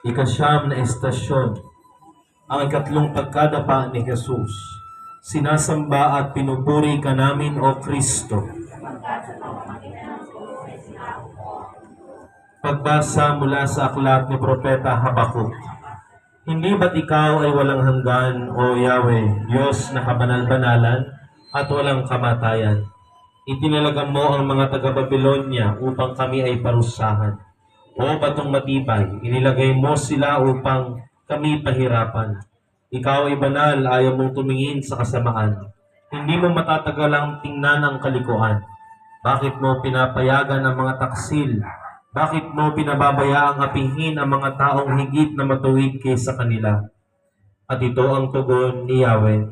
Ikasyam na estasyon, ang ikatlong pagkadapa ni Jesus. Sinasamba at pinupuri ka namin, O Kristo. Pagbasa mula sa aklat ni Propeta Habakuk. Hindi ba't ikaw ay walang hanggan, O Yahweh, Diyos na kabanal-banalan at walang kamatayan? Itinalaga mo ang mga taga-Babilonya upang kami ay parusahan. O batong matibay, inilagay mo sila upang kami pahirapan. Ikaw ay banal, ayaw mong tumingin sa kasamaan. Hindi mo matatagalang tingnan ang kalikuan. Bakit mo pinapayagan ang mga taksil? Bakit mo pinababayaang apihin ang mga taong higit na matuwid kaysa kanila? At ito ang tugon ni Yahweh.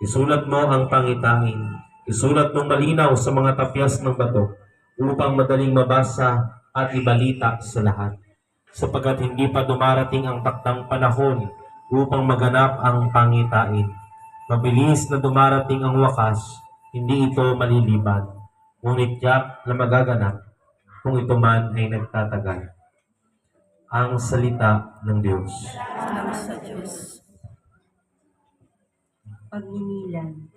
Isulat mo ang pangitain. Isulat mong malinaw sa mga tapyas ng bato upang madaling mabasa at ibalita sa lahat. Sapagkat hindi pa dumarating ang taktang panahon upang maganap ang pangitain. Mabilis na dumarating ang wakas, hindi ito maliliban. Ngunit tiyak na magaganap kung ito man ay nagtatagal. Ang salita ng Diyos. Salamat sa Diyos. Pagninilan.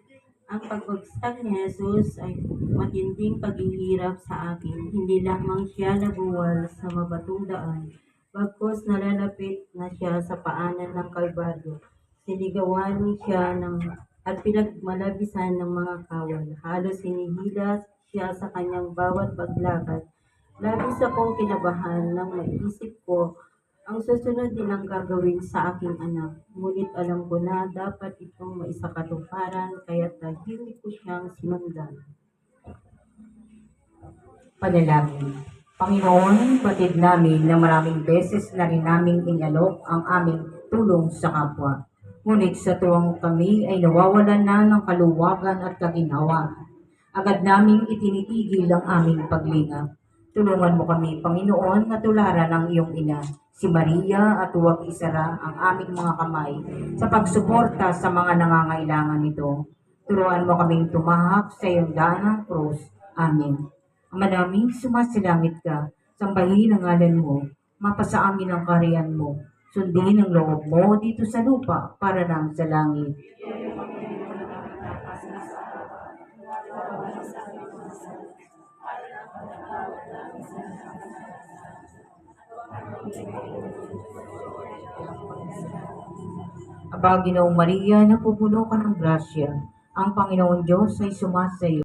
Ang pagbagsak ni Jesus ay matinding paghihirap sa akin. Hindi lamang siya nabuwal sa mabatong daan, bagkus nalalapit na siya sa paanan ng Kalbaryo. Sinigawan siya at pinagmalabisan ng mga kawal. Halos hinihilas siya sa kanyang bawat paglakad. Labis akong kinabahan nang maisip ko ang susunod nilang gagawin sa aking anak. Ngunit alam ko na dapat itong maisakatuparan, kaya tahimik ko siyang sinundan. Panalangin. Panginoon, batid namin na maraming beses na rin naming inalok ang aming tulong sa kapwa. Ngunit sa tuwang kami ay nawawalan na ng kaluwagan at kaginhawaan. Agad naming itinitigil ang aming paglinga. Tulungan mo kami, Panginoon, na tularan ang iyong ina, si Maria, at huwag isara ang aming mga kamay sa pagsuporta sa mga nangangailangan nito. Turuan mo kaming tumahak sa iyong daan ng krus. Amen. Ama namin, sumasilangit ka, sambahin ang ngalan mo, mapasa amin ang kaharian mo, sundin ang loob mo dito sa lupa para lang sa langit. Aba, Ginoong Maria, napupuno ka ng grasya. Ang Panginoon Diyos ay sumasa iyo.